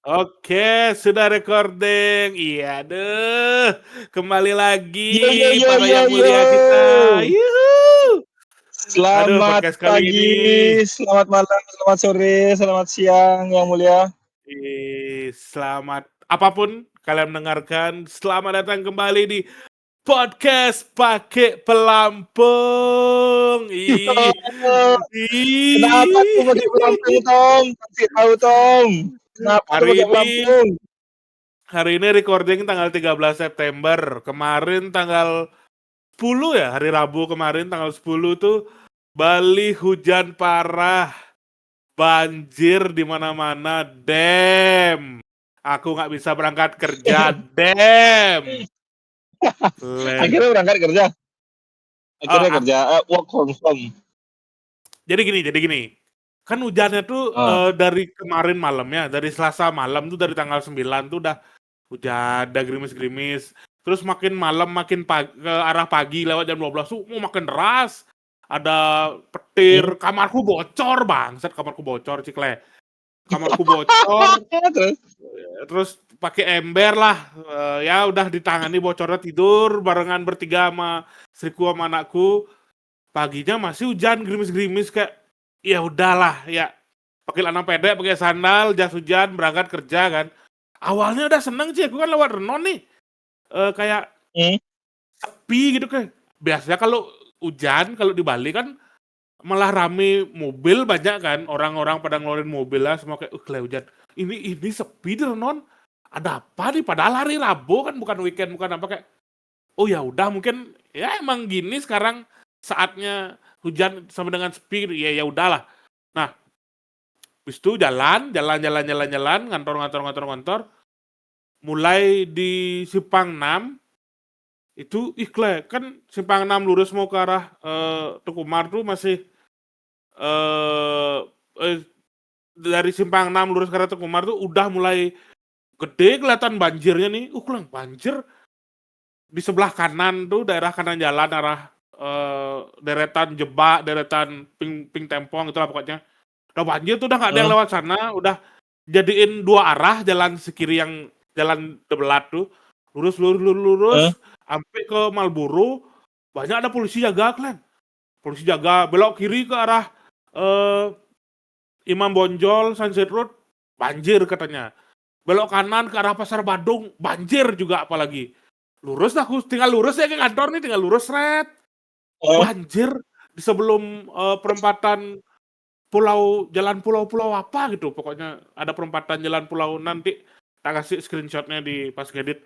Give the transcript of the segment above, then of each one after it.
Oke, sudah recording. Iya, aduh, kembali Yo yo lagi yo para yo yang yo. mulia kita. Yuhu. Aduh, Selamat podcast kali pagi, ini selamat malam, selamat sore, selamat siang yang mulia. selamat apapun kalian mendengarkan, selamat datang kembali di podcast pakai pelampung. Ih, Yo, kenapa tuh pakai pelampung, ih. Tom? Kasih tahu, Tom. Kenapa tuh Hari pakai ini pelampung? hari ini recording tanggal 13 September. Kemarin tanggal 10 ya, hari Rabu kemarin tanggal 10 tuh Bali hujan parah, banjir di mana-mana, damn. Aku nggak bisa berangkat kerja, damn. Le. Akhirnya berangkat kerja, Oh, akhirnya kerja, work from home. jadi gini. Kan hujannya tuh Ah, dari kemarin malam ya, dari Selasa malam tuh dari tanggal 9 tuh udah hujan, ada gerimis-gerimis. Terus makin malam makin ke arah pagi lewat jam 12 tuh mau makin deras. Ada hmm. petir, kamarku bocor bangsat, kamarku bocor Cikle. Kamarku bocor, Terus, terus pakai ember lah. Ya udah ditangani bocornya, tidur barengan bertiga sama istriku sama anakku. Paginya masih hujan gerimis-gerimis kayak ya udahlah ya. Pakai celana pendek, pakai sandal, jas hujan, berangkat kerja kan. Awalnya udah seneng sih, aku kan lewat Renon nih. Kayak hmm. sepi gitu kan. Biasanya kalau hujan, kalau di Bali kan malah rame mobil banyak kan. Orang-orang pada ngeluarin mobil lah, semua kayak, gila hujan. Ini sepi di Renon. Ada apa nih? Padahal hari Rabu kan, bukan weekend, bukan apa kayak. Oh ya udah mungkin ya emang gini sekarang saatnya hujan sama dengan sepi gitu. Ya udahlah. Nah, habis itu jalan, ngantor. Mulai di Simpang 6 itu ikle kan Simpang 6 lurus mau ke arah Tukumar tuh masih eh eh, dari Simpang 6 lurus ke arah Tukumar tuh udah mulai gede kelihatan banjirnya nih. Kulang banjir di sebelah kanan tuh, daerah kanan jalan arah deretan Jebak, deretan Ping Tempong itulah pokoknya. Udah banjir tuh, udah nggak ada yang Hmm. lewat sana, udah jadiin dua arah jalan sekiri yang jalan Debelat tuh. Lurus Hmm. sampai ke Marlboro, banyak ada polisi jaga kan. Polisi jaga belok kiri ke arah eh, Imam Bonjol, Sunset Road, banjir katanya. Belok kanan ke arah Pasar Badung, banjir juga apalagi. Lurus lah, aku tinggal lurus ya ke kantor nih, tinggal lurus red. Oh, Banjir di sebelum perempatan jalan pulau-pulau apa gitu. Pokoknya ada perempatan jalan pulau, nanti tak kasih screenshotnya di pas ngedit.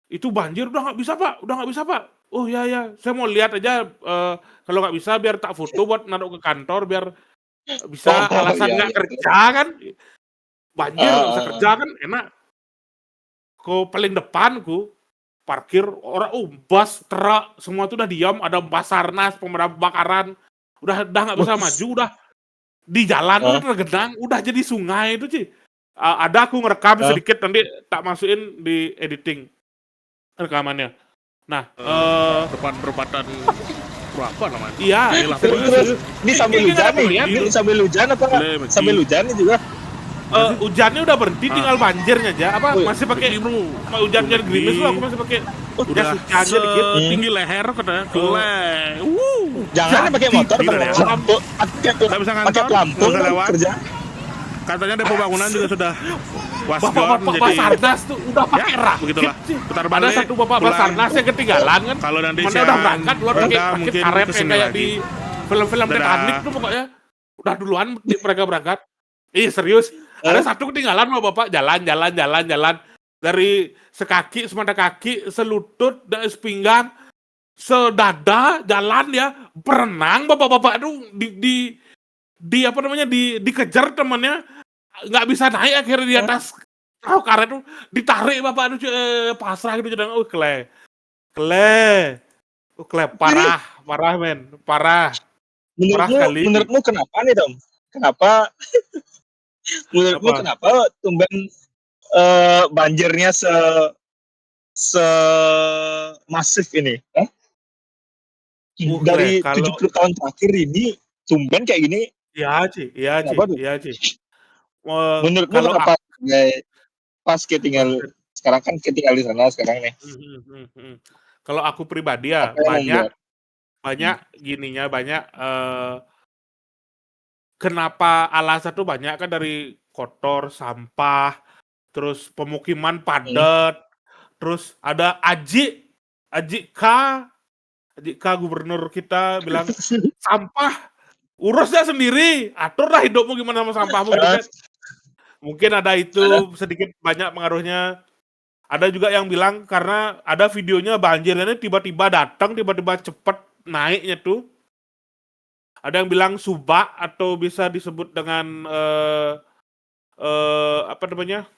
Itu banjir, udah nggak bisa pak, udah nggak bisa pak. Oh ya, saya mau lihat aja, kalau nggak bisa biar tak foto buat naruh ke kantor biar bisa oh, alasan iya, nggak iya. kerja kan. Banjir nggak bisa Ah, kerja kan enak. Ke paling depanku parkir orang, bus, truk, semua tuh udah diam, ada Basarnas, pemadam kebakaran, udah nggak bisa maju, udah di jalan udah ah, tergenang, udah jadi sungai itu sih. Ada aku ngerekam ah. sedikit, nanti tak masukin di editing rekamannya. Nah, depan perempatan berapa namanya? iya, Terus, Serius, terus, serius. ini sambil Kayaknya nggak hujan ada nih? berhenti Ini tuh. sambil hujan apa? Boleh, Meki. Sambil hujan nih juga? Mana sih? Hujannya udah berhenti, Ah, tinggal banjirnya aja. Apa Wih, masih pakai Meki bro. hujan-hujan Meki. gerimis tuh, aku masih pakai Udah jas hujannya dikit. setinggi leher katanya. Gile. jangan nih pakai motor, Gila, pakai ya. pelampung, Nggak bisa pakai ngantor, pelampung nggak bisa kan lewat. kerja. Katanya depo bangunan juga sudah was gone, Bapak-bapak jadi Basarnas tuh udah pakai rakit begitulah. sih. Putar Ada balik, satu bapak pulang. Basarnas yang ketinggalan kan. Kalau nanti Mana siang udah berangkat, luar pakai rendah, rakit mungkin karet kesini kayak lagi. di film-film Dadah. Titanic tuh pokoknya. Udah duluan mereka berangkat. Ih serius, ada Eh? satu ketinggalan sama bapak, jalan. Dari semata kaki, selutut, dan sepinggang, sedada, jalan ya, berenang bapak-bapak itu di apa namanya, dikejar temannya, nggak bisa naik akhirnya di Eh? atas perahu karet tuh, ditarik bapak itu pasrah gitu, jangan, kele, Ini parah men, parah menurutmu, sekali. menurutmu kenapa nih, Tom? Kenapa, menurutmu Apa? kenapa tumben banjirnya semasif ini? Dari Kalau 70 tahun terakhir ini tumben kayak gini, iya kenapa tuh? Ci. Menurutmu Kalau kenapa? pas sekarang kan tinggal di sana sekarang nih. Kalau aku pribadi ya, Apa yang membuat? banyak gininya, banyak, kenapa alasan tuh banyak kan dari kotor, sampah, terus pemukiman padat, terus ada Aji K gubernur kita bilang, "Sampah, urusnya sendiri, aturlah hidupmu gimana sama sampahmu," gitu kan. Mungkin ada itu sedikit banyak pengaruhnya. Ada juga yang bilang karena ada videonya banjirnya ini tiba-tiba datang, tiba-tiba cepet naiknya tuh. Ada yang bilang subak atau bisa disebut dengan, apa namanya,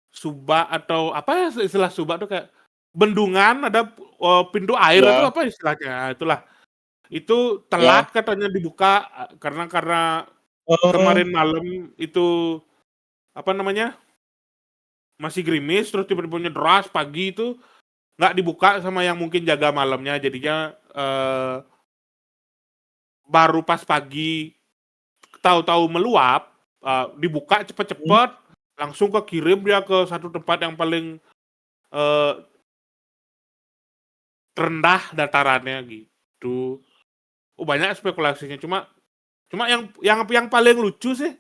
subak atau apa ya istilah subak tuh kayak bendungan, ada, pintu air itu Ya. apa istilahnya? Nah, itulah. Itu Ya. telat katanya dibuka, karena Oh. kemarin malam itu, apa namanya, masih gerimis terus tiba-tiba deras pagi itu, nggak dibuka sama yang mungkin jaga malamnya jadinya, baru pas pagi tahu-tahu meluap, dibuka cepet-cepet, langsung kekirim dia ke satu tempat yang paling, eee, rendah datarannya gitu. Oh banyak spekulasinya cuma cuma yang paling lucu sih,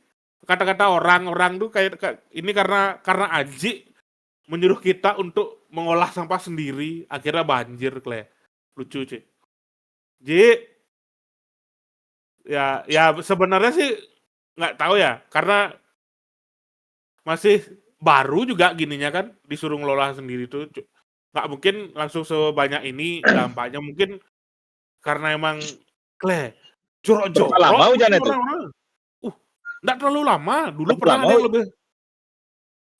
kata-kata orang-orang tuh kayak ini karena Aji menyuruh kita untuk mengolah sampah sendiri, akhirnya banjir, Kle. Lucu, Ci. Ji, ya sebenarnya sih nggak tahu ya, karena masih baru juga gininya kan, disuruh ngelola sendiri tuh, nggak mungkin langsung sebanyak ini dampaknya, mungkin karena emang, Kle, Berapa lama jorok-jorok hujan mungkin itu? orang-orang. Nggak terlalu lama, dulu Berapa pernah lama? ada yang lebih,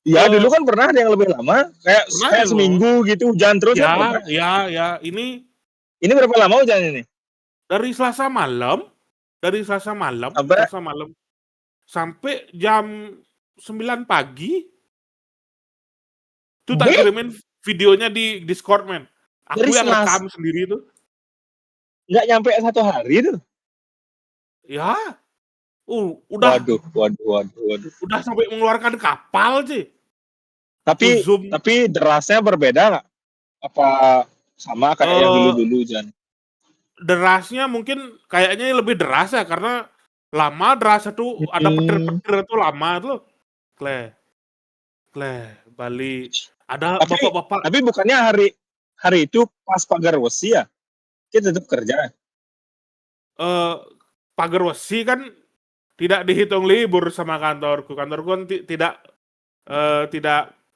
Ya dulu kan pernah ada yang lebih lama, kayak pernah ada kayak yang lebih lama. seminggu gitu hujan terus kan pernah. Ya, ini Ini berapa lama hujan ini? dari Selasa malam Sampai Selasa malam sampai jam 9 pagi, tuh tak Be, kirimin videonya di Discord, men. dari Aku yang Selas rekam sendiri tuh. nggak nyampe 1 hari tuh. Ya, udah Waduh, waduh, waduh, waduh. udah sampai mengeluarkan kapal sih. Aku Tapi zoom, tapi derasnya berbeda nggak? Apa sama kayak yang eh dulu-dulu hujan? derasnya mungkin kayaknya lebih deras ya karena lama derasnya tuh ada Hmm, petir-petir tuh lama tuh. Kle, Bali. Ada tapi bapak-bapak, tapi bukannya hari hari itu pas pagar wesi ya? Kita tetap kerja. eh pagar wesi kan tidak dihitung libur sama kantorku. Kantorku kan tidak,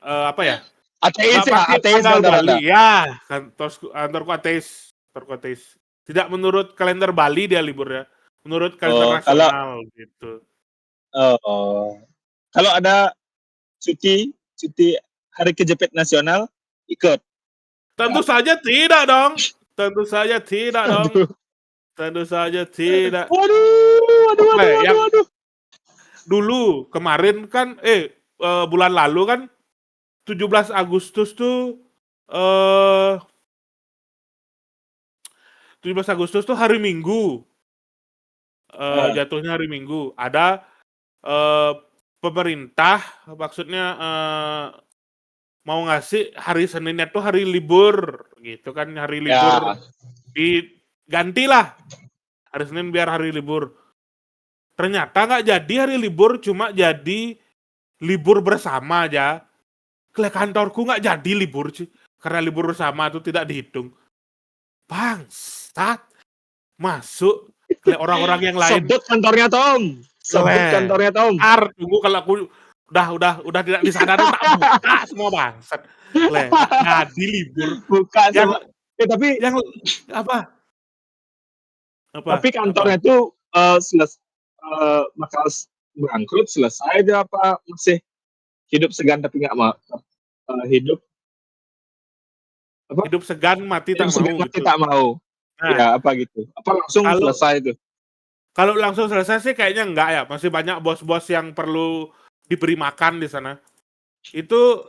apa ya, Ateis nggak ya, pakai ateis tanggal kantor Anda. Bali. Ya, kantorku ateis, Tidak menurut kalender Bali dia liburnya, menurut kalender Oh, kalau nasional gitu. oh, kalau ada cuti hari kejepit nasional ikut. Tentu saja tidak dong, tentu saja tidak dong, Aduh. tentu saja tidak. Waduh, waduh, waduh, Oke, waduh, yang waduh. dulu kemarin kan, bulan lalu kan 17 Agustus tuh, eh 17 Agustus tuh hari Minggu, Ah, jatuhnya hari Minggu. Ada, eee, pemerintah maksudnya, mau ngasih hari Seninnya tuh hari libur, gitu kan, hari libur, ya, digantilah hari Senin biar hari libur. Ternyata nggak jadi hari libur, cuma jadi libur bersama aja. Kantorku nggak jadi libur sih, karena libur bersama itu tidak dihitung. Bangsat, masuk orang-orang yang lain. sebut kantornya Tom. Sebut kantornya Tom. Tunggu kalau aku udah tidak disadari tak buka semua bangsat. Nggak jadi libur. Buka Yang sama. Tapi yang apa? Apa? kantornya itu bakal bangkrut selesai dia apa masih hidup segan tapi nggak mau hidup apa Hidup segan mati hidup tak segan mau mati gitu. tak mau Nah, ya apa gitu apa langsung kalau selesai itu. kalau langsung selesai sih kayaknya enggak ya, masih banyak bos-bos yang perlu diberi makan di sana. Itu,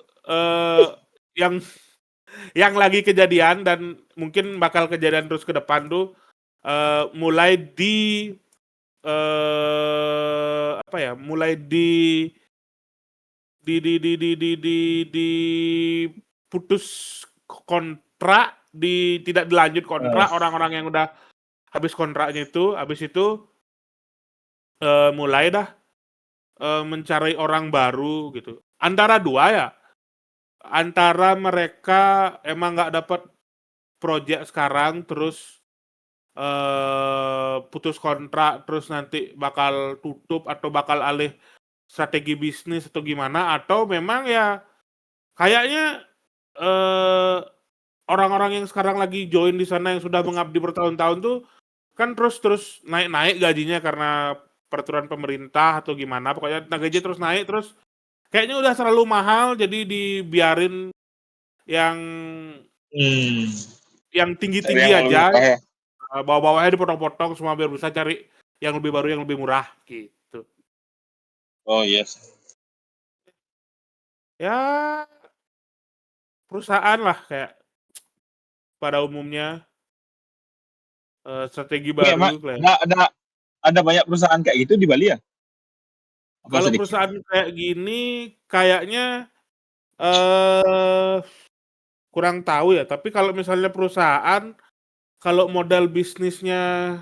yang lagi kejadian dan mungkin bakal kejadian terus ke depan tuh, mulai di, apa ya, mulai putus kontrak, tidak dilanjut kontrak, Eh, orang-orang yang udah habis kontraknya itu, habis itu mulai dah mencari orang baru gitu. Antara dua ya, antara mereka emang nggak dapat project sekarang, terus putus kontrak, terus nanti bakal tutup atau bakal alih strategi bisnis atau gimana, atau memang ya kayaknya eh, orang-orang yang sekarang lagi join di sana yang sudah mengabdi bertahun-tahun tuh kan terus naik-naik gajinya karena peraturan pemerintah atau gimana, pokoknya gaji terus naik, terus kayaknya udah terlalu mahal jadi dibiarin yang hmm, cari tinggi-tinggi yang lebih aja, murah ya. bawah-bawahnya dipotong-potong semua biar bisa cari yang lebih baru, yang lebih murah gitu. Oh yes. Ya perusahaan lah kayak pada umumnya strategi Ini emang baru kayak. ada banyak perusahaan kayak gitu di Bali ya? Apa Kalau sedikit? perusahaan kayak gini kayaknya eh kurang tahu ya, tapi kalau misalnya perusahaan, kalau model bisnisnya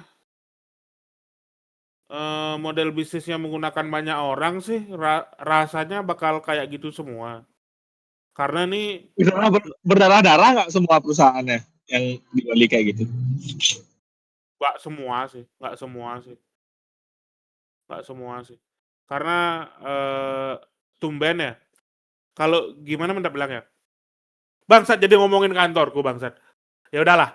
menggunakan banyak orang sih, rasanya bakal kayak gitu semua. Karena nih Berdarah-darah nggak semua perusahaannya yang di Bali kayak gitu? nggak semua sih, karena tumben ya. Kalau gimana minta bilang ya, bangsat jadi ngomongin kantorku bangsat. Ya udahlah.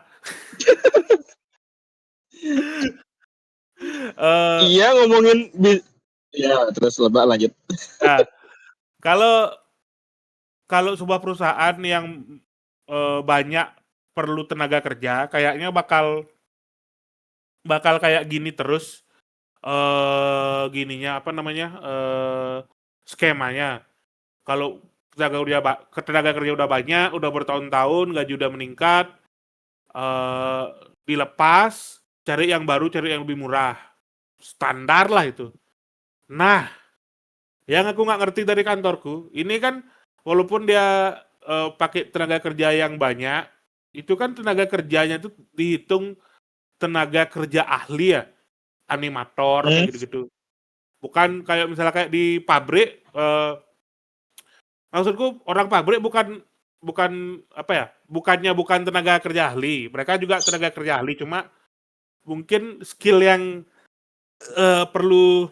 Eh, Iya ngomongin ya terus lebak lanjut. nah, kalau kalau sebuah perusahaan yang banyak perlu tenaga kerja, kayaknya bakal kayak gini terus, gininya apa namanya, skemanya. Kalau tenaga kerja udah banyak, udah bertahun-tahun, gaji udah meningkat, eh, dilepas, cari yang baru, cari yang lebih murah, standar lah itu. Nah, yang aku nggak ngerti dari kantorku, ini kan walaupun dia pakai tenaga kerja yang banyak, itu kan tenaga kerjanya itu dihitung tenaga kerja ahli ya, animator Hmm, kayak gitu-gitu. Bukan kayak misalnya kayak di pabrik, maksudku orang pabrik bukan bukan apa ya, bukan tenaga kerja ahli. Mereka juga tenaga kerja ahli, cuma mungkin skill yang perlu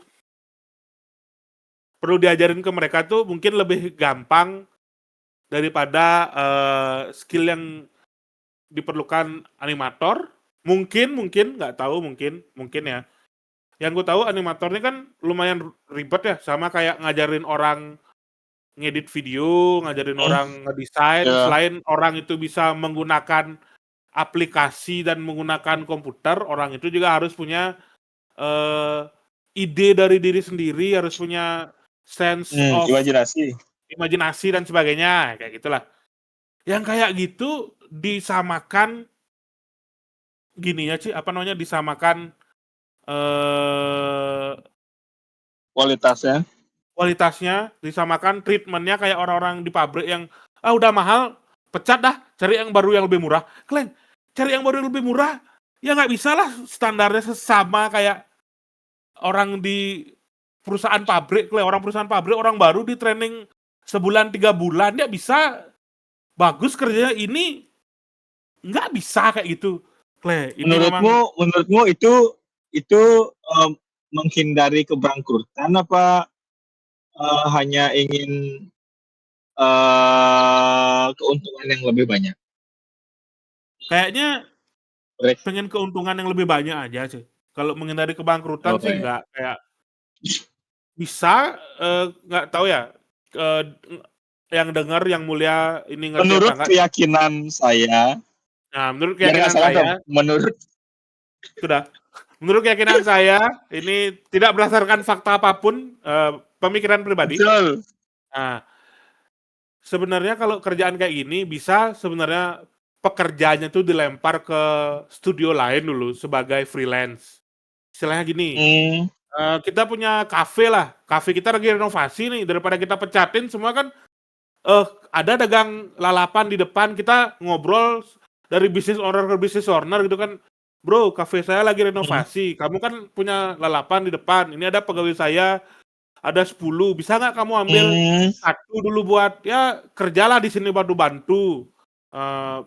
perlu diajarin ke mereka tuh mungkin lebih gampang daripada skill yang diperlukan animator. Mungkin nggak tahu, mungkin ya. Yang gue tahu animator ini kan lumayan ribet ya, sama kayak ngajarin orang ngedit video, ngajarin hmm, orang ngedesain. ya. Selain orang itu bisa menggunakan aplikasi dan menggunakan komputer, orang itu juga harus punya eh, ide dari diri sendiri, harus punya sense of Imajinasi. imajinasi dan sebagainya, kayak gitulah. Yang kayak gitu disamakan gininya sih, apa namanya, disamakan eh Kualitasnya. kualitasnya, disamakan treatmentnya kayak orang-orang di pabrik yang udah mahal, pecat dah, cari yang baru yang lebih murah. Kalian cari yang baru yang lebih murah, ya nggak bisa lah standarnya sama kayak orang di perusahaan pabrik. Orang perusahaan pabrik, orang baru di training sebulan 3 bulan, dia bisa bagus kerjanya. Ini nggak bisa kayak gitu. Ini memang Menurutmu itu menghindari kebangkrutan apa hanya ingin keuntungan yang lebih banyak? kayaknya Rek. pengen keuntungan yang lebih banyak aja sih. Kalau menghindari Oh, kebangkrutan sih ya. nggak, kayak bisa, nggak tahu ya, eee, yang dengar yang mulia ini ngerti apa Menurut enggak. keyakinan saya, Nah, menurut biar nggak keyakinan salah dong. saya Menurut sudah, menurut keyakinan saya, ini tidak berdasarkan fakta apapun, pemikiran pribadi. betul. Nah, sebenarnya kalau kerjaan kayak gini bisa sebenarnya pekerjaannya tuh dilempar ke studio lain dulu sebagai freelance. Istilahnya gini, Hmm, Kita punya kafe lah, kafe kita lagi renovasi nih, daripada kita pecatin semua kan, ada dagang lalapan di depan, kita ngobrol dari bisnis owner ke bisnis owner gitu kan, "Bro, kafe saya lagi Hmm. renovasi, kamu kan punya lalapan di depan, ini ada pegawai saya, ada 10, bisa nggak kamu ambil Hmm. 1 dulu buat ya kerjalah di sini bantu-bantu,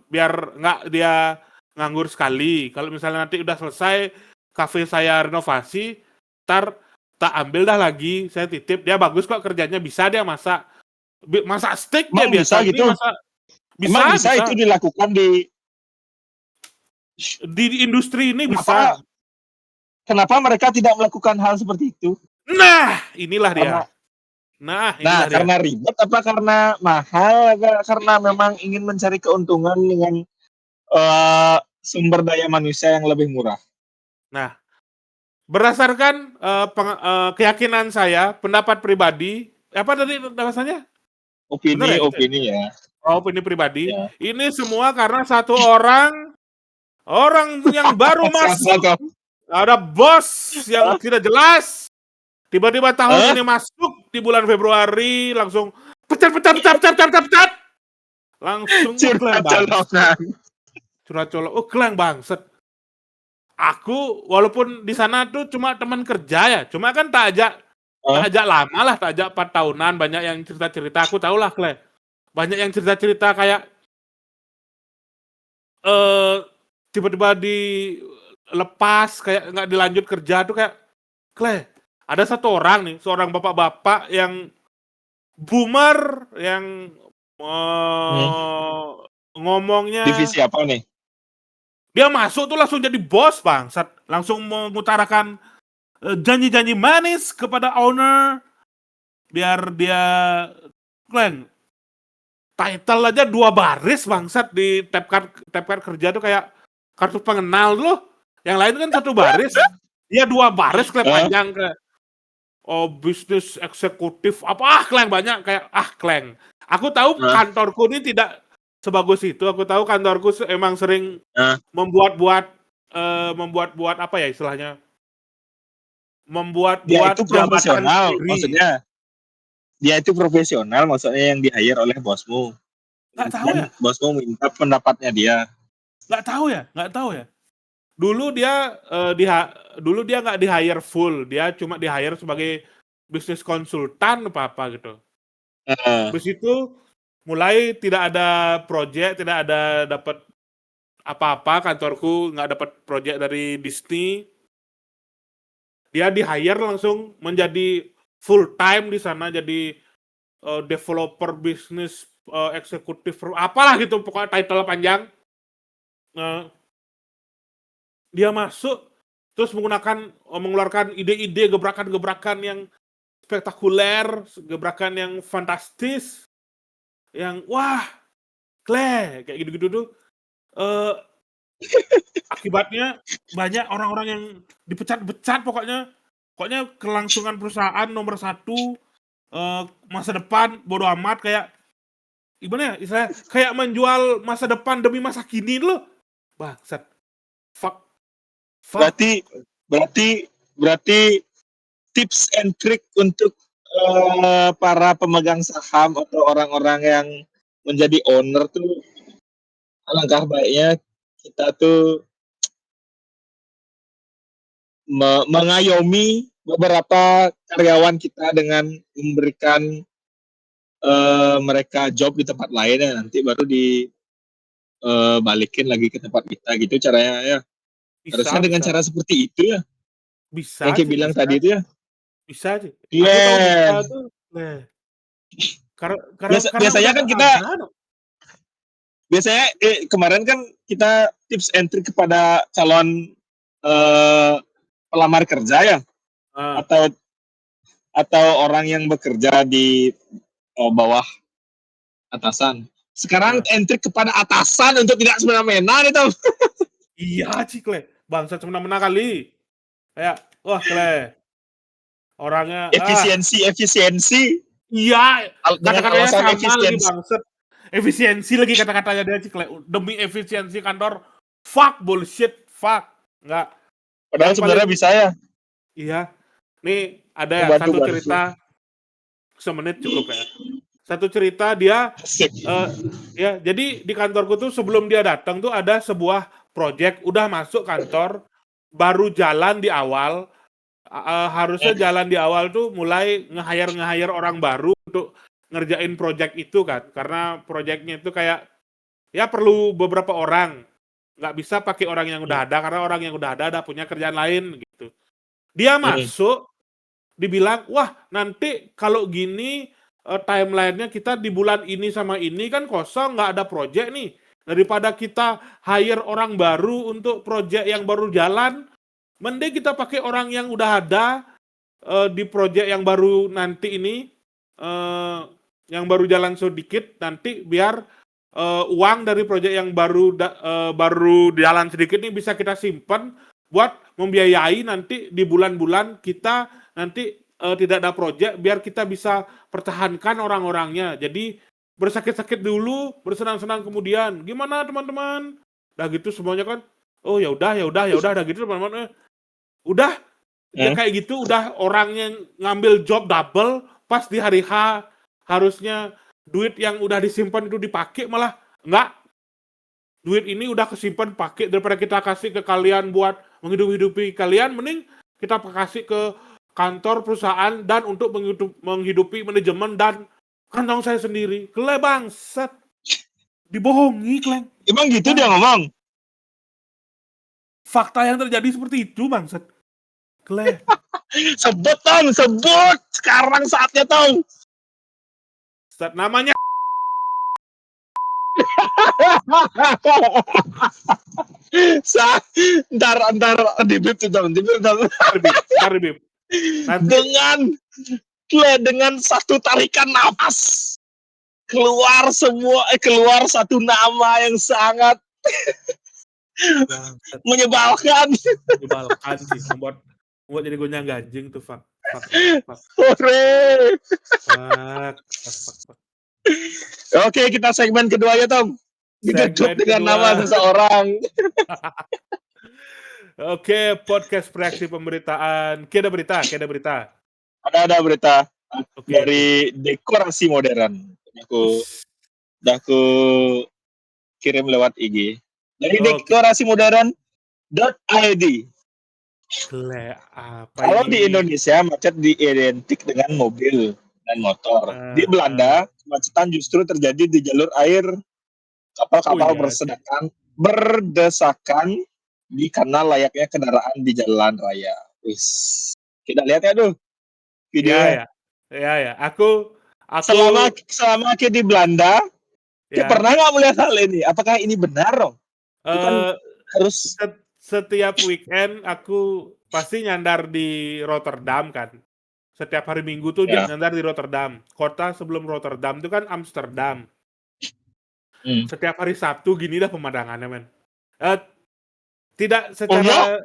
biar nggak dia nganggur sekali. Kalau misalnya nanti udah selesai kafe saya renovasi, entar tak ambil dah lagi, saya titip, dia bagus kok kerjanya, bisa dia masak. Masak steak dia Emang bisa biasa, ini gitu? masak Emang bisa bisa bisa, itu dilakukan di di industri ini bisa. kenapa kenapa mereka tidak melakukan hal seperti itu? Nah, inilah dia. Karena Nah, nah inilah dia. karena ribet apa karena mahal apa karena memang ingin mencari keuntungan dengan sumber daya manusia yang lebih murah. Nah, berdasarkan, keyakinan saya, pendapat pribadi, apa tadi bahasanya? Bener ya gitu ya? Opini ya. Oh, opini pribadi. Ya. Ini semua karena satu orang yang baru Siapa masuk, tuh? ada bos yang Hah? tidak jelas, tiba-tiba tahun Hah? ini masuk di bulan Februari langsung pecat pecat pecat pecat pecat pecat, pecat. Langsung klan Curhat bangset, colongan. curhat colok, klan bangset. Aku walaupun di sana tuh cuma teman kerja ya, cuma kan tak Hah? ajak lama lah, tak ajak 4 tahunan, banyak yang cerita-cerita, aku tahu lah, Kle. Banyak yang cerita-cerita kayak, eee, tiba-tiba dilepas, kayak nggak dilanjut kerja tuh kayak, Kle, ada satu orang nih, seorang bapak-bapak yang boomer, yang, Hmm. ngomongnya Divisi apa nih? dia masuk tuh langsung jadi bos, bangsat. Langsung mengutarakan, janji-janji manis kepada owner, biar dia Klen, title aja 2 baris bangsat di tab card kerja tuh kayak kartu pengenal loh. Yang lain kan 1 baris, dia 2 baris Klen, Hah? panjang kayak, oh bisnis eksekutif apa, Klen banyak kayak, Klen. Aku tahu Hah? kantorku ini tidak sebagus itu, aku tahu kantorku emang sering Hah? membuat-buat, membuat-buat apa ya istilahnya, Dia itu membuat-buat jabatan profesional, sendiri. maksudnya dia itu profesional, maksudnya yang di-hire oleh bosmu. Nggak tahu Dan ya bosmu minta pendapatnya dia. nggak tahu ya nggak tahu ya. Dulu dia, dulu dia nggak di-hire full, dia cuma di-hire sebagai bisnis konsultan apa-apa gitu. Heeh. Habis itu mulai tidak ada project, tidak ada dapat apa-apa, kantorku nggak dapat project dari Disney. Dia di-hire langsung menjadi full time di sana, jadi, developer bisnis, eksekutif, apalah gitu pokoknya title panjang. Eee, dia masuk, terus mengeluarkan ide-ide, gebrakan-gebrakan yang spektakuler, gebrakan yang fantastis, yang wah, kayak gitu-gitu tuh, eee, akibatnya banyak orang-orang yang dipecat-pecat pokoknya. Pokoknya kelangsungan perusahaan nomor 1, masa depan bodo amat, kayak gimana ya istilahnya, kayak menjual masa depan demi masa kini loh. Bangsat, fuck fuck. Berarti berarti berarti tips and trick untuk para pemegang saham atau orang-orang yang menjadi owner tuh alangkah baiknya kita tuh mengayomi beberapa karyawan kita dengan memberikan mereka job di tempat lain ya nanti baru dibalikin lagi ke tempat kita gitu caranya ya. Bisa Harusnya dengan bisa cara seperti itu ya. bisa Yang kayak sih, bilang bisa tadi itu ya. bisa sih. Aku tahu bisa Glenn. tuh, karena Biasanya udah kan kita ada no. biasanya kemarin kan kita tips and trick kepada calon eh, pelamar kerja ya Heeh, atau orang yang bekerja di bawah atasan. Sekarang heeh. and trick kepada atasan untuk tidak semena-mena nih tau. Iya sih, bangsat semena-mena kali. Kayak, wah orangnya, Efisiensi iya, dengan kata-katanya alasan sama lagi efisiensi. bangset. Efisiensi lagi kata-katanya dia sih, demi efisiensi kantor. Fuck, bullshit, fuck. Enggak. Padahal Yang paling sebenarnya bisa ya. iya, Nih ada Membantu satu bantu. cerita semenit cukup ya. Satu cerita dia Asik. ya, jadi di kantorku tuh sebelum dia datang tuh ada sebuah project udah masuk kantor, baru jalan di awal. Harusnya jalan di awal tuh mulai nge-hire orang baru untuk ngerjain project itu kan, karena projectnya itu kayak ya perlu beberapa orang, nggak bisa pakai orang yang udah ada karena orang yang udah ada punya kerjaan lain gitu. Dia masuk, dibilang, wah nanti kalau gini timelinenya kita di bulan ini sama ini kan kosong, nggak ada project nih. Daripada kita hire orang baru untuk project yang baru jalan, mending kita pakai orang yang udah ada di project yang baru nanti ini, yang baru jalan sedikit, nanti biar uang dari project yang baru jalan sedikit ini bisa kita simpan buat membiayai nanti di bulan-bulan kita nanti tidak ada project, biar kita bisa pertahankan orang-orangnya. Jadi bersakit-sakit dulu, bersenang-senang kemudian. Gimana teman-teman? Dah gitu semuanya kan, oh ya udah, dah gitu teman-teman. Udah ya kayak gitu, udah orangnya ngambil job double, pas di hari H harusnya duit yang udah disimpan itu dipakai, malah enggak. Duit ini udah kesimpan pakai, daripada kita kasih ke kalian buat menghidupi kalian, mending kita kasih ke kantor perusahaan dan untuk menghidupi manajemen dan kantong saya sendiri. Kele bangsat. Dibohongi, Kleng. Emang gitu dia ngomong? Fakta yang terjadi seperti itu, bangsat. Kele. Sebut Tom, sebut. Sekarang saatnya Tom. Namanya ntar di bip tuh Tom, ntar Bib. Nanti dengan satu tarikan nafas keluar satu nama yang sangat menyebalkan. Menyebalkan sih, membuat jadi goyang ganjing tuh, fuck. Hore. Fuck. Oke, kita segmen kedua ya Tom. Ditutup Segmen dengan kedua. nama seseorang. Oke, podcast reaksi pemberitaan. Ada berita. Ada berita Oke, dari dekorasi modern. Udah aku kirim lewat IG. Dari dekorasi modern.id. Kalau ini? di Indonesia macet diidentik dengan mobil dan motor. Di Belanda kemacetan justru terjadi di jalur air. Kapal-kapal berdesakan di kanal layaknya kendaraan di jalan raya. Wis. Kita lihat ya tuh videonya. Ya. Aku Selama di Belanda, pernah nggak melihat hal ini? Apakah ini benar dong? Harus setiap weekend aku pasti nyandar di Rotterdam kan. Setiap hari Minggu tuh nyandar di Rotterdam. Kota sebelum Rotterdam itu kan Amsterdam. Setiap hari Sabtu gini dah pemandangannya, men. Tidak secara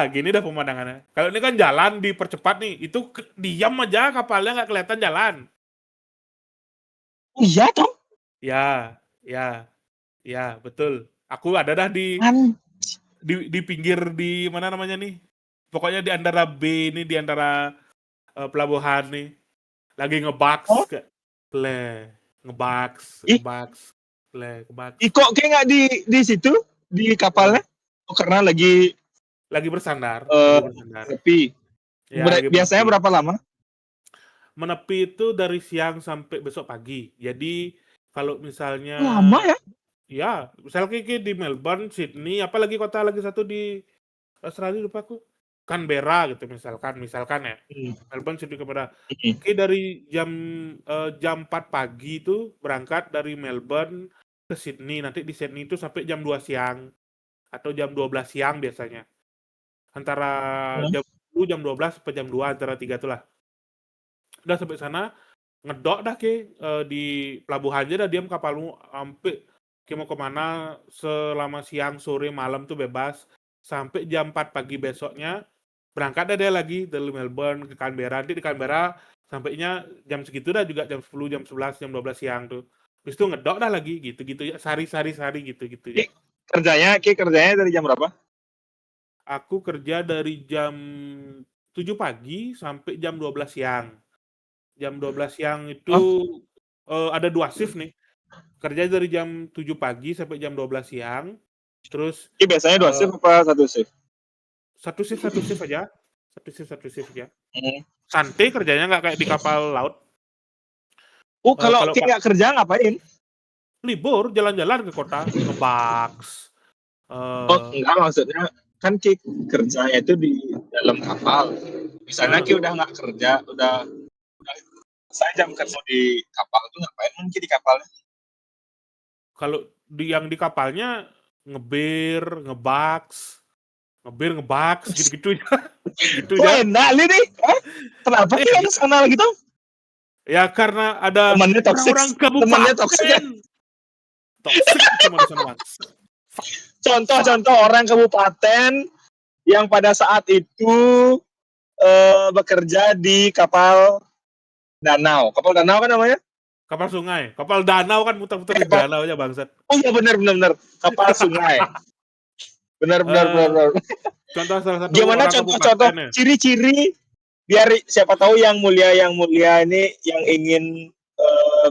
gini dah pemandangannya. Kalau ini kan jalan dipercepat nih, itu diam aja kapalnya, nggak kelihatan jalan. Iya dong. Ya, betul. Aku ada dah di pinggir, di mana namanya nih? Pokoknya di antara B ini, di antara pelabuhan nih. Lagi ngebaks ngebaks. Kok kayak nggak di situ di kapalnya? Karena lagi bersandar. Menepi. Biasanya berapa lama? Menepi itu dari siang sampai besok pagi. Jadi kalau misalnya lama ya? Ya, misalnya kayak di Melbourne, Sydney, apalagi kota lagi satu di Australia lupa aku. Canberra gitu misalkan ya. Melbourne, Sydney, Canberra. Oke, dari jam 4 pagi itu berangkat dari Melbourne ke Sydney. Nanti di Sydney itu sampai jam 2 siang atau jam 12 siang biasanya. Antara jam 10, jam 12 sampai jam 2, antara 3 itulah. Udah sampai sana, ngedok dah di pelabuhan aja dah, diam kapalmu sampai mau kemana selama siang, sore, malam tuh bebas. Sampai jam 4 pagi besoknya berangkat dia lagi dari Melbourne ke Canberra. Nanti di Canberra sampainya jam segitu dah juga, jam 10, jam 11, jam 12 siang tuh. Terus tuh ngedok dah lagi gitu-gitu ya, sehari gitu ya. Kerjanya dari jam berapa? Aku kerja dari jam 7 pagi sampai jam 12 siang. Jam 12 siang itu ada 2 shift nih. Kerja dari jam 7 pagi sampai jam 12 siang. Terus Ini biasanya 2 shift apa 1 shift? satu shift aja. Satu shift aja. Hmm. Santai kerjanya nggak kayak di kapal laut. Kalau Kalau nggak kerja ngapain? libur jalan-jalan ke kota, ngebaks. Enggak, maksudnya kan Ki kerjanya itu di dalam kapal. Misalnya Ki udah nggak kerja, udah saya jam kerja di kapal itu ngapain mungkin di kapalnya? Kalau yang di kapalnya ngebaks, gitu-gitu ya. Gitu Kok ya. enak nih? Kenapa Ki harus kenal gitu? Ya karena ada Temannya toksik. orang-orang Temannya toksik ya? kabupaten. Toksik cuma teman. Contoh-contoh orang kabupaten yang pada saat itu bekerja di kapal danau. Kapal danau kan namanya? Kapal sungai, kapal danau kan muter-muter di danau aja bangsat. Oh iya benar. Kapal sungai. Benar. Contoh salah satu Gimana orang contoh-contoh kabupaten ya. ciri-ciri biar siapa tahu yang mulia ini yang ingin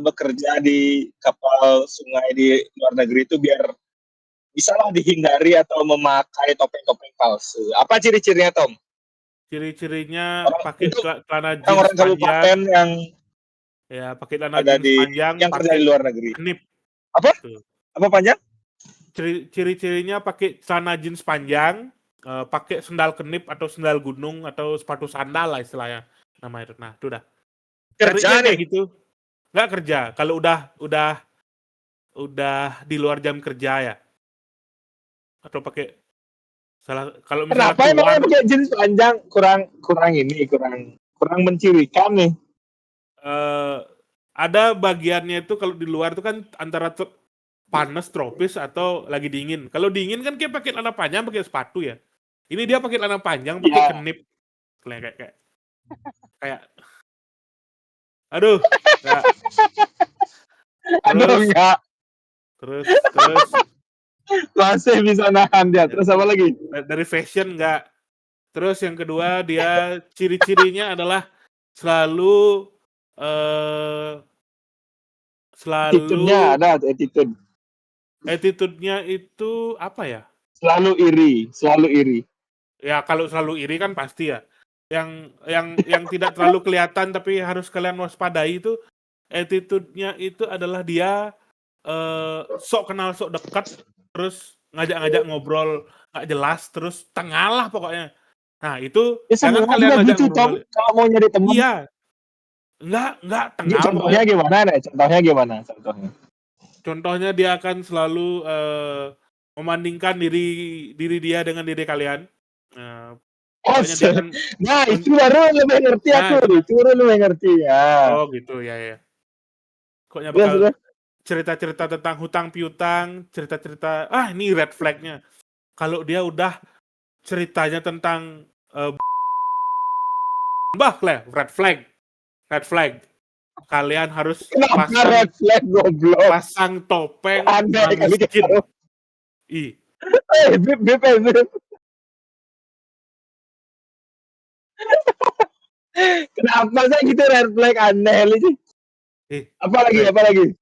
bekerja di kapal sungai di luar negeri itu biar bisalah dihindari atau memakai topeng-topeng palsu. Apa ciri-cirinya, Tom? Ciri-cirinya pakai celana jeans Orang-orang kabupaten panjang, yang ya pakai celana ada jeans di panjang, yang kerja pakai di luar negeri. knip. Apa? Tuh. Apa panjang? Ciri-cirinya pakai celana jeans panjang, pakai sendal knip atau sendal gunung atau sepatu sandal lah istilahnya nama itu. Nah, itu dah. Kerja Carinya kayak nih. gitu. Nggak kerja. Kalau udah di luar jam kerja ya. Atau pakai kalau misalnya Kenapa keluar emangnya pakai jeans panjang kurang mencirikan nih. ada bagiannya itu kalau di luar itu kan antara panas tropis atau lagi dingin. Kalau dingin kan kayak pakai celana panjang pakai sepatu ya. Ini dia pakai celana panjang pakai Ya. knip. Kayak aduh, enggak. Aduh enggak. Terus Masih bisa nahan dia. Terus apa lagi? dari fashion enggak. Terus yang kedua dia ciri-cirinya adalah selalu Attitude-nya ada attitude. attitude-nya itu apa ya? Selalu iri. Ya kalau selalu iri kan pasti ya. Yang tidak terlalu kelihatan tapi harus kalian waspadai itu attitude-nya itu adalah dia sok kenal sok dekat terus ngajak-ngajak ngobrol nggak jelas terus tengah lah pokoknya. Nah itu Ya jangan semua kalian juga ngajak gitu, Tom. ngobrol. Kalau mau nyari teman. Iya, nggak tengah. Contohnya gimana nih? Contohnya? Contohnya dia akan selalu membandingkan diri dia dengan diri kalian. Pokoknya dia akan Nah, itu baru lebih ngerti aku. Itu baru lebih ngerti ya. Oh gitu ya. Pokoknya bakal cerita-cerita tentang hutang piutang, cerita-cerita ini red flag-nya. Kalau dia udah ceritanya tentang red flag. Kalian harus red flag goblok? pasang topeng Aneh kali miskin. gitu. Bip. Kenapa sih gitu red flag aneh sih? Apa lagi?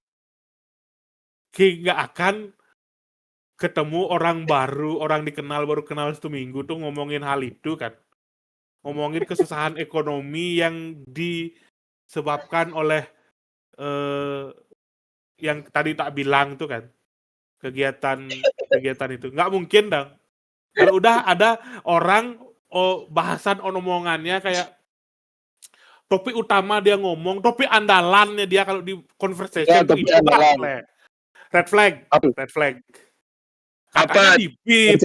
Ki nggak akan ketemu orang baru, orang dikenal baru kenal 1 minggu tuh ngomongin hal itu kan. Ngomongin kesusahan ekonomi yang disebabkan oleh yang tadi tak bilang tuh kan. Kegiatan itu. Nggak mungkin dong. Kalau udah ada orang bahasan omongannya kayak topik utama dia ngomong, topik andalannya dia kalau di conversation itu red flag. Kakaknya di beep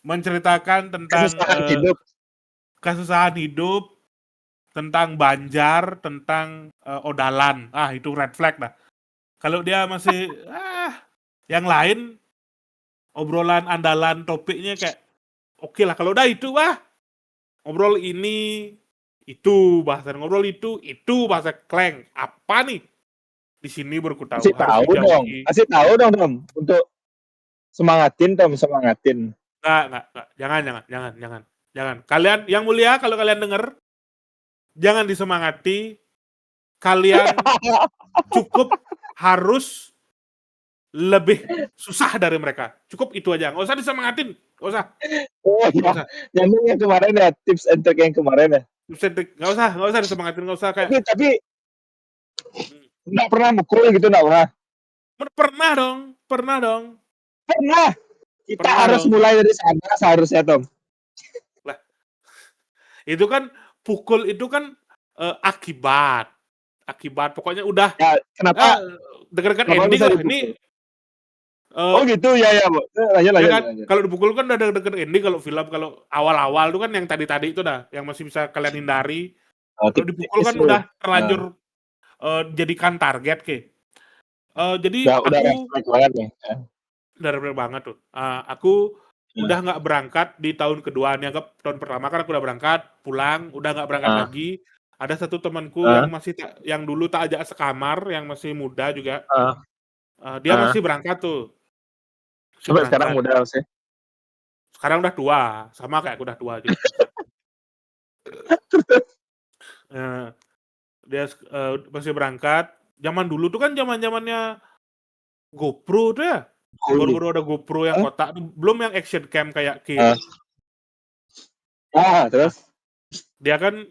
menceritakan tentang kesusahan hidup, tentang Banjar, tentang odalan. Itu red flag dah. Kalau dia masih yang lain obrolan andalan topiknya kayak oke lah. Kalau udah itu ngobrol ini itu bahasa ngobrol itu bahasa kleng. Apa nih? Di sini baru ku tahu. Kasih tahu dong Tom untuk semangatin. Enggak. Jangan. Jangan. Kalian yang mulia kalau kalian dengar, jangan disemangati. Kalian cukup harus lebih susah dari mereka. Cukup itu aja. Nggak usah disemangatin. Nggak usah. Oh Nggak ya, usah. nyambung yang kemarin ya, tips and trick yang kemarin ya. Nggak usah disemangatin. Nggak usah kayak. Tapi Hmm. nggak pernah mukul gitu, nggak pernah. Pernah dong. Pernah dong. Pernah. Kita Pernah harus dong. mulai dari sana seharusnya, Tom. Lah, itu kan pukul itu kan akibat. Akibat. Pokoknya udah Ya, kenapa dekat-dekat kenapa ending bisa lah. Ini dipukul? eh, Oh gitu, ya ya, Bu. Lanjut, ya lanjut, kan, lanjut. kalau dipukul kan udah deket ending kalau film, kalau awal-awal tuh kan yang tadi-tadi itu dah, yang masih bisa kalian hindari. Oh, Kalau dipukul tipis-tipis kan tuh. udah Nah, terlanjur jadikan target ke. Jadi udah aku refleks banget nih. udah bener banget tuh. Aku Nah, udah nggak berangkat di tahun kedua. Nih, anggap tahun pertama kan aku udah berangkat, pulang, udah nggak berangkat nah, lagi. Ada satu temanku nah, yang masih yang dulu tak ajak sekamar, yang masih muda juga. nah, Dia nah. masih berangkat tuh, masih Sampai sekarang berangkat. muda sih. Sekarang udah tua, sama kayak aku udah tua juga. Nah, dia masih berangkat. Zaman dulu tuh kan zaman-zamannya GoPro tuh ya. Cool. Baru-baru ada GoPro yang Hah? kotak tuh, belum yang action cam kayak K Ah, tuh. Nah, terus? dia kan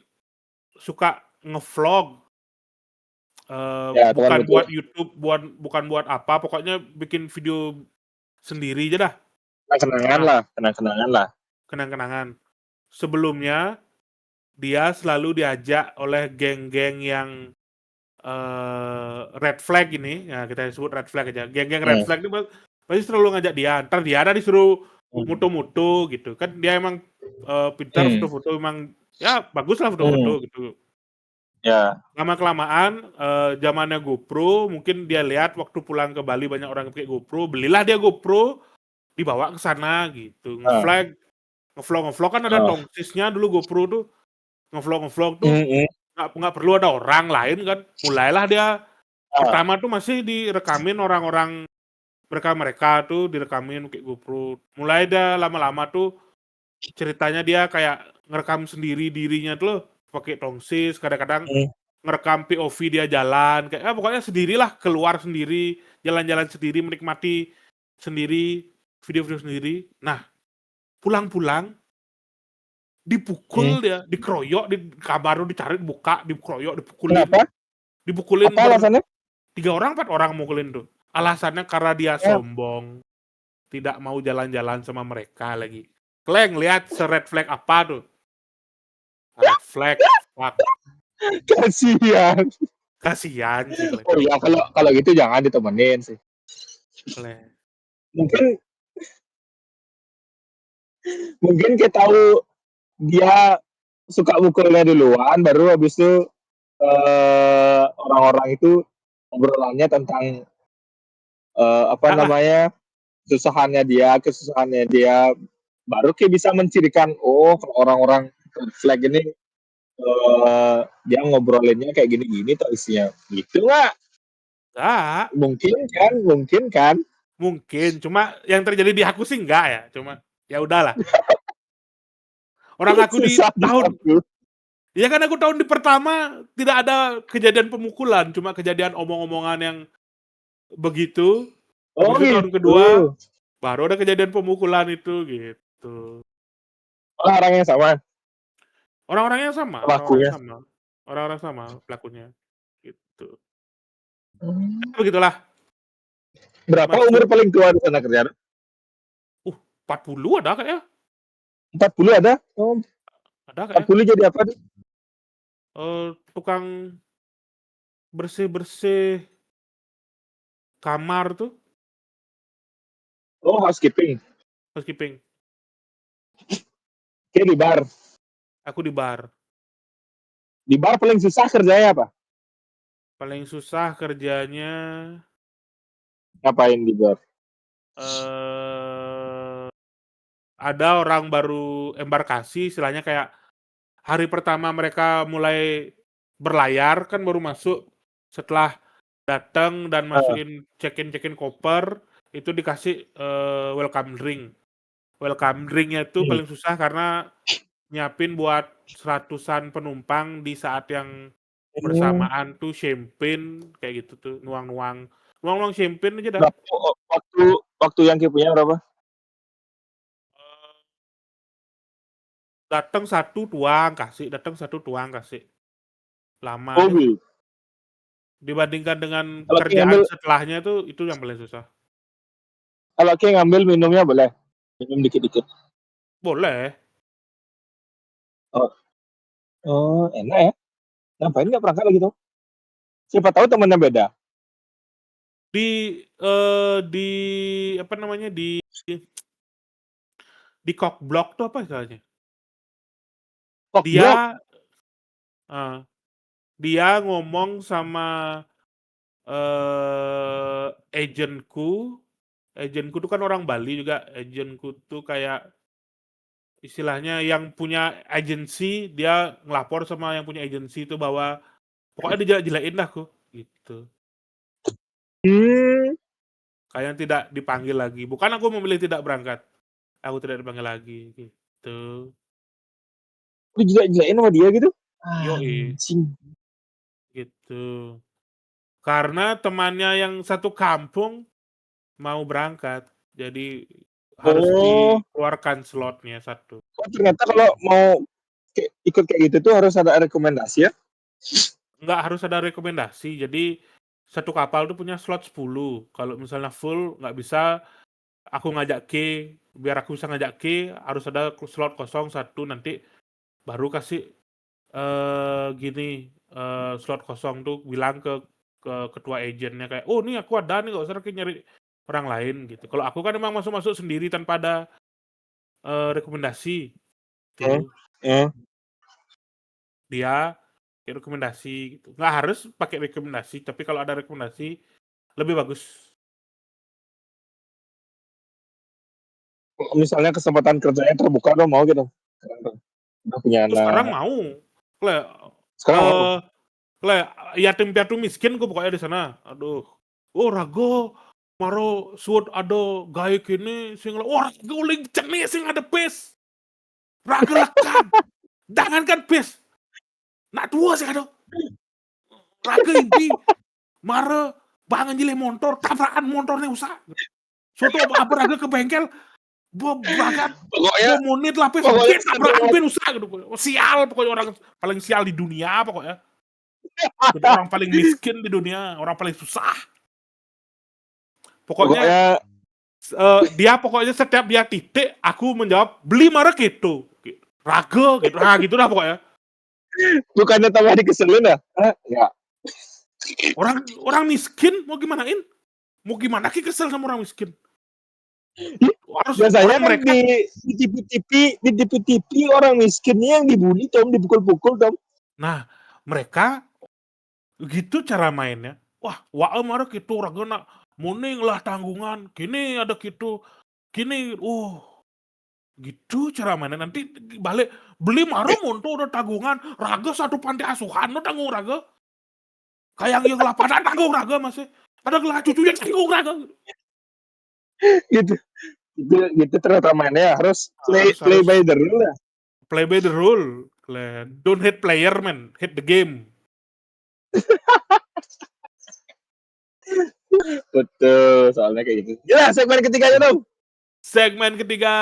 suka ngevlog, Ya, bukan temanmu tuh. buat YouTube, bukan buat apa, pokoknya bikin video sendiri aja dah. Kenang-kenangan Nah, lah, kenang-kenangan lah. kenang-kenangan. Sebelumnya dia selalu diajak oleh geng-geng yang red flag ini, ya kita sebut red flag aja. Geng-geng red Hmm. flag ini pasti selalu ngajak dia. Ntar dia ada disuruh Hmm. mutu-mutu gitu. Kan dia emang pintar Hmm. foto-foto, emang ya bagus lah Hmm. foto-foto gitu. Ya. Lama-kelamaan zamannya GoPro, mungkin dia lihat waktu pulang ke Bali banyak orang pakai GoPro, belilah dia GoPro, dibawa ke sana gitu. Ah, Ngevlog kan ada ah. tongsisnya dulu GoPro tuh. Ngevlog tuh Hmm, hmm. nggak perlu ada orang lain kan. Mulailah dia Ah, pertama tuh masih direkamin orang-orang mereka tuh direkamin pakai GoPro. Mulai dia lama-lama tuh ceritanya dia kayak ngerekam sendiri dirinya tuh loh, pakai tongsis, kadang-kadang hmm. ngerekam POV dia jalan, kayak pokoknya sendirilah, keluar sendiri, jalan-jalan sendiri, menikmati sendiri, video-video sendiri. Nah, pulang-pulang Hmm. dipukul dia, dikeroyok di kamar tuh, dicari, dibuka, dikeroyok, Kenapa? dipukulin Apa alasannya? 3 orang 4 orang mukulin tuh. Alasannya karena dia Ya. sombong, tidak mau jalan-jalan sama mereka lagi. Kleng lihat red flag apa tuh? Red flag, fuck. Kasihan. Kasihan sih Kleng. Oh ya, kalau kalau gitu jangan ditemenin sih. Kleng. Mungkin mungkin kita tahu dia suka mukulnya duluan, baru habis itu orang-orang itu obrolannya tentang apa Ah, namanya, kesusahannya dia, baru kayak bisa mencirikan, oh kalau orang-orang red flag ini dia ngobrolinnya kayak gini-gini tuh isinya, gitu nggak? enggak, Mungkin kan. mungkin. Cuma yang terjadi di aku sih enggak ya. Cuma ya udahlah. Orang aku di Susah tahun, dijawab. ya kan aku tahun di pertama tidak ada kejadian pemukulan, cuma kejadian omong-omongan yang begitu. Oh Habis itu tahun gitu. kedua baru ada kejadian pemukulan itu gitu. Orang yang sama Orang-orangnya sama, pelakunya. orang-orang sama pelakunya gitu. Hmm. Begitulah Berapa umur masuk paling tua di sana kerjaan? 40 ada kayaknya, 40 ada? Oh, ada kayaknya. 40 jadi apa nih? Tukang bersih-bersih kamar tuh, Oh, housekeeping. housekeeping. Kayak di bar. Aku di bar. Di bar paling susah kerjanya apa? Paling susah kerjanya Ngapain di bar? eh ada orang baru embarkasi, istilahnya kayak hari pertama mereka mulai berlayar kan baru masuk, setelah datang dan Ah, masukin check-in koper, itu dikasih welcome drink. Welcome drink-nya itu hmm. paling susah karena nyiapin buat seratusan penumpang di saat yang Oh, bersamaan tuh champagne kayak gitu tuh, nuang-nuang champagne aja dah. berapa waktu waktu yang punya berapa? Datang satu tuang kasih. Lama Oh, aja. gitu. Dibandingkan dengan Kalau Ki kerjaan ngambil setelahnya tuh itu yang paling susah. kalau Ki ngambil minumnya boleh? Minum dikit-dikit. Boleh. Oh, oh, enak ya. Ngapain nggak berangkat lagi tuh? Siapa tahu temannya beda. Di apa namanya di cock block tuh apa istilahnya? Kok blok? Dia eh, dia ngomong sama agentku. Agentku tuh kan orang Bali juga. Agentku tuh kayak istilahnya yang punya agensi, dia ngelapor sama yang punya agensi itu bahwa pokoknya dijelek-jelekin dah aku gitu. Hmm, Kayak tidak dipanggil lagi. Bukan aku memilih tidak berangkat. Aku tidak dipanggil lagi gitu. lu jelek-jelekin sama dia gitu? Yoi, Anjing. gitu. Karena temannya yang satu kampung mau berangkat. Jadi harus Oh, dikeluarkan slotnya satu. oh, ternyata kalau mau ikut kayak gitu tuh harus ada rekomendasi ya? Nggak harus ada rekomendasi. Jadi satu kapal tuh punya slot 10. Kalau misalnya full nggak bisa, aku ngajak K, biar aku bisa ngajak K, harus ada slot kosong satu, nanti baru kasih gini, slot kosong tuh bilang ke ketua agennya kayak, oh nih aku ada nih, nggak usah lagi nyari orang lain gitu. Kalau aku kan emang masuk-masuk sendiri tanpa ada rekomendasi Hmm, tuh. hmm. Dia kayak rekomendasi gitu. Nggak harus pakai rekomendasi, tapi kalau ada rekomendasi lebih bagus. Kalau misalnya kesempatan kerjanya terbuka dong mau gitu. Udah punya Terus sekarang anak. mau, le, Sekarang mau. eh le, yatim piatu miskin gue pokoknya di sana. Aduh, oh rago, maro suat ada gaya kini, sing oh rago uling ceni sing ada pes, raga lekan, jangankan pes, nak tua sih ada, raga inti, maro bangun jilih motor, tabrakan motornya usah. Suatu apa raga ke bengkel, berangkat Pokoknya menit lah pes, pokoknya ben tabrakan setelah ben usah gitu. Sial pokoknya orang paling sial di dunia pokoknya. Jadi orang paling miskin di dunia, orang paling susah. Pokoknya pokoknya dia pokoknya setiap dia titik, aku menjawab beli marek gitu. Raga gitu. Nah, gitu dah pokoknya. bukannya tambah dikeselin ya? Hah? Ya. Orang orang miskin mau gimanain? Mau gimana ki kesel sama orang miskin? Harus Biasanya orang kan mereka. di TV-TV orang miskinnya yang dibully Tom, dipukul-pukul Tom. Nah, mereka gitu cara mainnya. Wah, wae marek gitu raga nak muning lah tanggungan. Kini ada gitu. Kini gitu cara mainnya. Nanti balik beli marah monto udah tanggungan. Raga satu panti asuhan lo tanggung raga. Kayak yang lapangan tanggung raga masih. Ada gelah cucu yang tanggung raga. Gitu. Gitu ternyata mainnya harus Harus play harus by the rule lah. play by the rule. Glenn. Don't hate player man, hate the game. Betul, soalnya kayak gitu. Ya, segmen ketiganya Tom. Segmen ketiga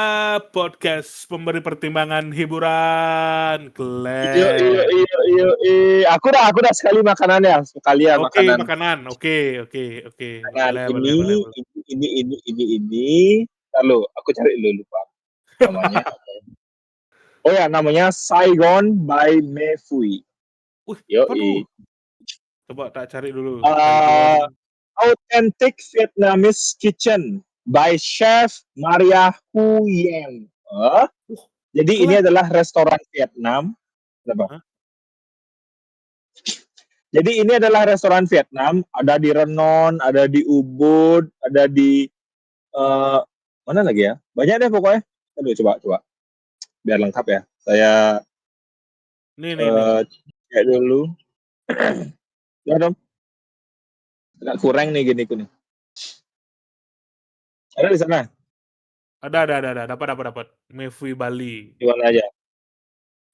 podcast pemberi pertimbangan hiburan. Iyo iyo Glenn. iyo iyo. Aku dah sekali makanan ya, sekali ya Oke, makanan. makanan. Oke. Makanan Boleh, boleh, ini boleh, boleh. ini. Lalu aku cari dulu lupa namanya. Oh ya, namanya Saigon by Mefui. Wih, apa tuh? Yo, Coba tak cari dulu. uh, Saigon. Authentic Vietnamese Kitchen by Chef Maria Huyen. Uh, Jadi ini Glenn. adalah restoran Vietnam. Kenapa? Hah? Jadi ini adalah restoran Vietnam. Ada di Renon, ada di Ubud, ada di uh, mana lagi ya? Banyak deh pokoknya. Aduh, coba. Biar lengkap ya. Saya Nih. cek dulu. Ya dong. Agak kurang nih gini nih. Ada di sana. Ada. Dapat. Mevui Bali. Di mana aja?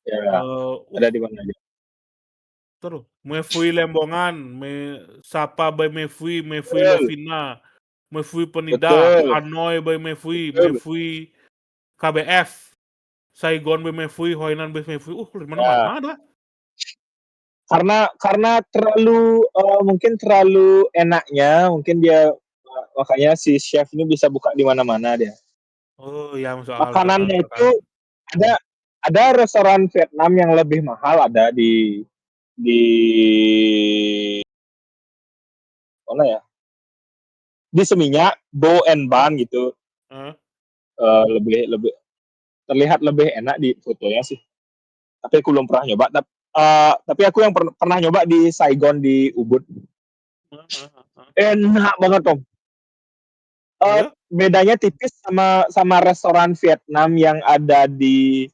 Ya, Uh, ada di mana aja. terus Mefui Lembongan, Sapa by Mefui, Mefui Betul, Lovina, Mefui Penida, betul, Hanoi by Mefui, betul. Mefui KBF, Saigon by Mefui, Hoinan by Mefui. Di mana-mana Ya, ada. karena terlalu mungkin terlalu enaknya, mungkin dia makanya si chef ini bisa buka di mana-mana dia. Oh ya, masuk Makanannya akal. itu ada ada restoran Vietnam yang lebih mahal ada di mana ya? Di Seminyak, Bo and Ban gitu. Hah? Lebih lebih terlihat lebih enak di fotonya sih. Tapi aku belum pernah nyoba. Tapi aku yang pernah nyoba di Saigon di Ubud. Hah? Enak banget Tom. Oh ya? Bedanya tipis sama sama restoran Vietnam yang ada di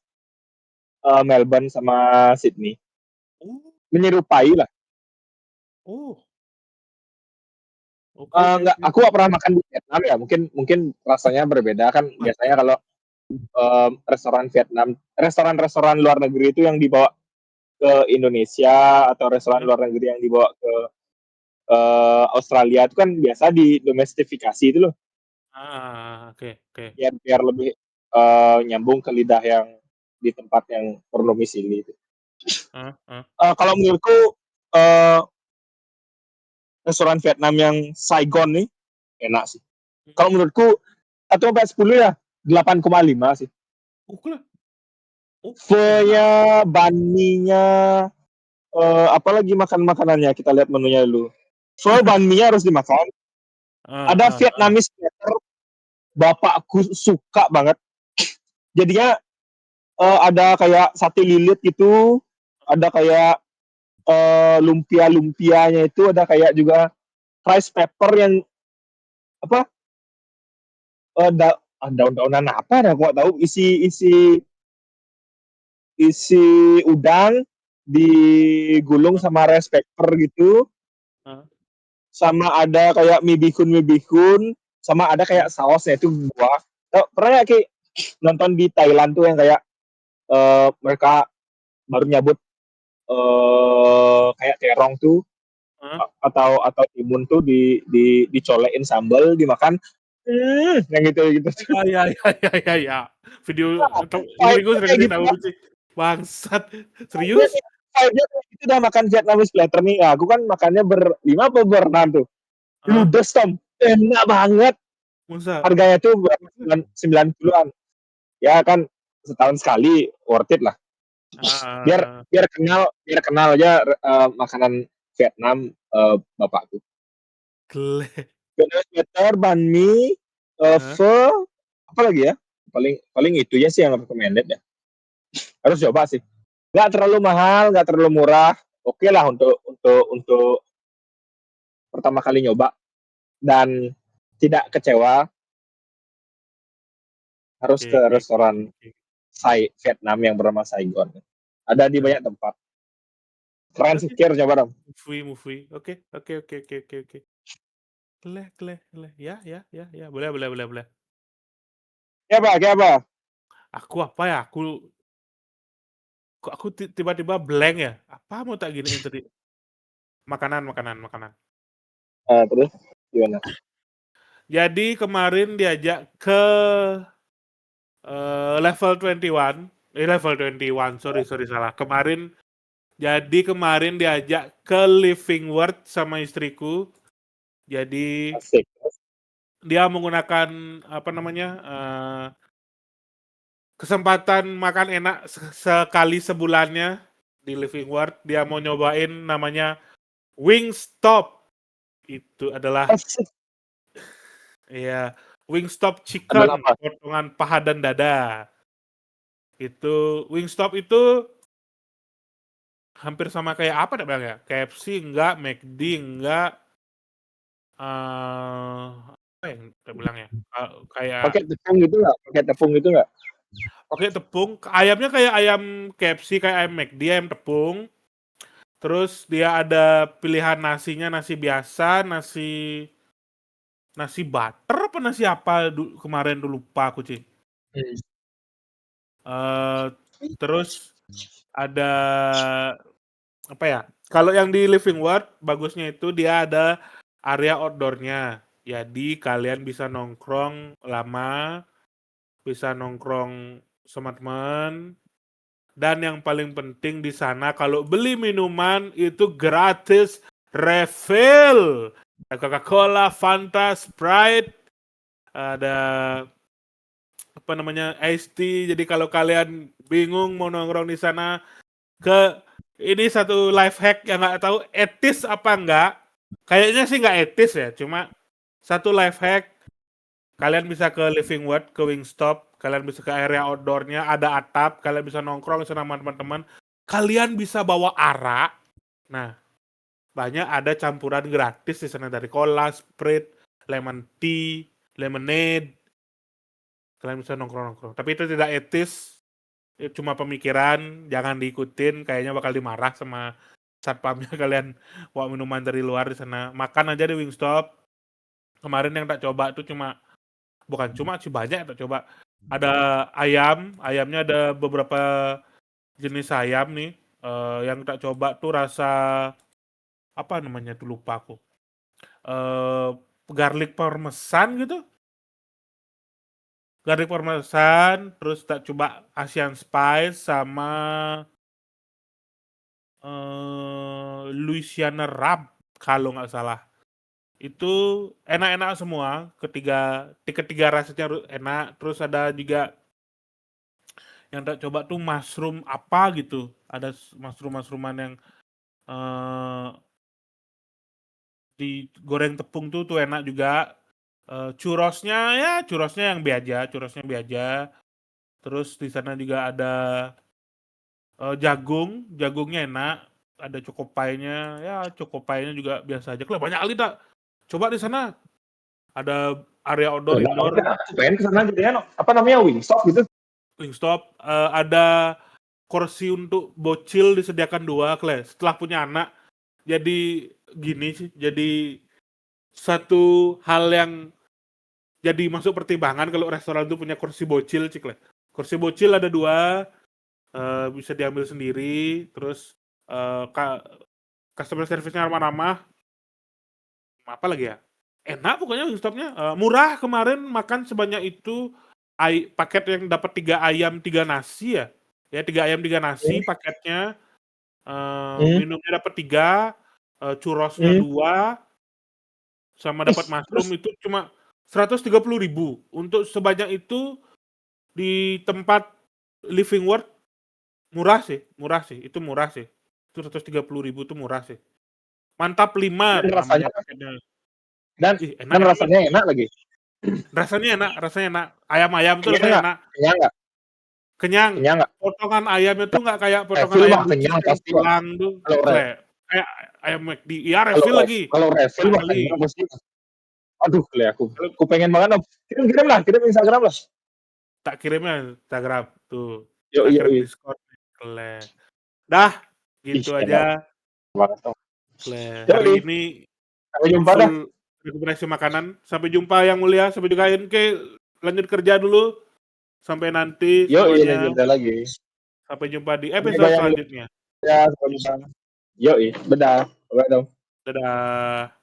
Melbourne sama Sydney. Oh, Menyerupai lah. oh, oke, oke, Nggak, oke. aku nggak pernah makan di Vietnam ya. Mungkin mungkin rasanya berbeda kan. Biasanya kalau restoran Vietnam, restoran-restoran luar negeri itu yang dibawa ke Indonesia atau restoran Hah? luar negeri yang dibawa ke Australia itu kan biasa didomestifikasi itu loh, Oke, oke. biar biar lebih nyambung ke lidah yang di tempat yang berdomisili itu. Hah? Kalau menurutku uh, restoran Vietnam yang Saigon nih enak sih. Kalau menurutku 1/10 ya 8,5 sih. Oke lah. Oh, enak. Pho-nya, banh mi-nya, apalagi makan-makanannya kita lihat menunya dulu. Pho banh mi-nya harus dimakan. Ah, Ada ah, ah. Vietnamese platter, bapakku suka banget. Jadinya ada kayak sate lilit gitu, ada kayak lumpia-lumpianya itu, ada kayak juga rice pepper yang apa daun-daunan apa dah aku nggak tahu, isi isi isi udang digulung Ah, sama rice pepper gitu, ah, sama ada kayak mie bihun, sama ada ah. kayak sausnya itu buah. Pernah nggak Ki nonton di Thailand tuh yang kayak mereka baru nyabut kayak terong tuh Ah. atau timun tuh dicolekin sambal dimakan, yang gitu gitu. Ya. Video atau istriku Vibe-nya sering kayak ngasih gitu tahu dah. sih. Bangsat. Vibe-nya Serius? vibe-nya kayak gitu dah makan Vietnamese platter nih. Nah, aku kan makannya berlima apa berenam tuh. Ah, Ludes Tom, enak banget. masa? Harganya tuh berapa, 90-an. Ya kan setahun sekali, worth it lah. Biar Ah, biar kenal aja makanan Vietnam bapakku. gile. Vietnamese platter, banh mi, Ah, pho, apa lagi ya? Paling paling itu ya sih yang recommended ya. Harus coba sih. Nggak terlalu mahal, nggak terlalu murah. Oke lah untuk pertama kali nyoba dan tidak kecewa, harus oke, ke oke, oke, restoran oke. Vietnam yang bernama Saigon. Ada di Oke, banyak tempat. Keren sih, oke. Kir, coba dong. Movie. Oke. Boleh. Ya. Boleh. Kayak apa? Aku apa ya? Kok aku tiba-tiba blank ya? Apa mau tak giniin tadi? Makanan. Terus gimana? Jadi kemarin diajak ke level 21, level 21, sorry salah. Kemarin diajak ke Living World sama istriku. Jadi Asik. dia menggunakan apa namanya kesempatan makan enak sekali sebulannya di Living World. Dia mau nyobain namanya Wingstop. Itu adalah Asik. ya Wingstop Adalah chicken, apa? potongan paha dan dada. Itu Wingstop itu hampir sama kayak apa dah bang ya? KFC enggak, McD enggak, apa yang kita bilang ya? Kayak Pakai tepung gitu nggak? Pakai tepung gitu nggak? pakai tepung, ayamnya kayak ayam KFC, kayak ayam McD, ayam tepung. Terus dia ada pilihan nasinya, nasi biasa, nasi butter apa nasi apa kemarin tuh lupa aku, Ci. Hmm. Eh, terus ada apa ya? Kalau yang di Living World bagusnya itu dia ada area outdoor-nya. Jadi kalian bisa nongkrong lama, bisa nongkrong sama teman, dan yang paling penting di sana kalau beli minuman itu gratis refill. Ada Coca-Cola, Fanta, Sprite, ada apa namanya iced tea. Jadi kalau kalian bingung mau nongkrong di sana, ke ini satu life hack yang nggak tahu etis apa enggak. Kayaknya sih nggak etis ya, cuma satu life hack. Kalian bisa ke Living World, ke Wingstop, kalian bisa ke area outdoor-nya, ada atap, kalian bisa nongkrong di sana sama teman-teman. Kalian bisa bawa arak. Nah, banyak ada campuran gratis di sana dari cola, Sprite, lemon tea, lemonade. Kalian bisa nongkrong-nongkrong. Tapi itu tidak etis. Itu cuma pemikiran, jangan diikutin. Kayaknya bakal dimarah sama satpamnya kalian bawa minuman dari luar di sana. Makan aja di Wingstop. Kemarin yang tak coba tuh bukan cuma sih banyak yang tak coba. Ada ayamnya ada beberapa jenis ayam nih. Yang tak coba tuh rasa apa namanya tuh lupa aku. Eh garlic parmesan gitu. Garlic parmesan, terus tak coba Asian spice sama Louisiana Rub kalau nggak salah. Itu enak-enak semua, ketiga rasanya enak. Terus ada juga yang tak coba tuh mushroom apa gitu. Ada mushroom-mushroom-an yang eh, digoreng tepung tuh enak juga. Churrosnya yang biasa. Terus di sana juga ada jagungnya enak, ada choco pie-nya juga biasa aja. Lah banyak kali tak. Coba di sana ada area outdoor, indoor, Pengen kesana gitu ya, apa namanya Wingstop gitu. Wingstop, ada kursi untuk bocil disediakan 2, Kle. Setelah punya anak, jadi gini sih, jadi satu hal yang jadi masuk pertimbangan kalau restoran itu punya kursi bocil, Cik, Le. Kursi bocil ada 2, bisa diambil sendiri, terus customer service-nya ramah-ramah. Apa lagi ya? Enak pokoknya Wingstop-nya, murah. Kemarin makan sebanyak itu, paket yang dapat 3 ayam 3 nasi ya. Ya 3 ayam 3 nasi paketnya, Hmm. minumnya dapat 3, churrosnya Hmm. 2, sama dapat mushroom itu cuma 130.000. Untuk sebanyak itu di tempat Living World murah sih, itu murah sih. Itu 130.000 tuh murah sih. Mantap 5 Dan rasanya namanya paketnya. dan Enak dan enak. rasanya enak lagi. Rasanya enak. Ayam-ayam tuh Kenyang rasanya nggak? enak. Kenyang nggak? Kenyang. Kenyang nggak? Potongan ayamnya tuh nggak kayak potongan Refill ayam mah usus kenyang yang pasti Pak. tulang tuh, Kalau re, kayak ayam McD. Iya refill lagi. kalau refill mah Asli. kenyang pasti. Aduh, Kalau aku pengen banget. Om. Kirim lah, kirim Instagram lah. tak kirimnya Instagram tuh. Yuk, Tak yuk, kirim yuk. Discord. Kle. Dah, Ih, gitu enak aja. banget. Om. Kle. Yuk, Hari ini sampai jumpa dah. full rekomendasi makanan. Sampai jumpa yang mulia. Sampai juga Inke. Lanjut kerja dulu. Sampai nanti Yuk, iya, semuanya. jumpa lagi. Sampai jumpa di Sampai episode banyak selanjutnya. ya, sampai jumpa. Yuk, bedah. Bye dong. Dadah.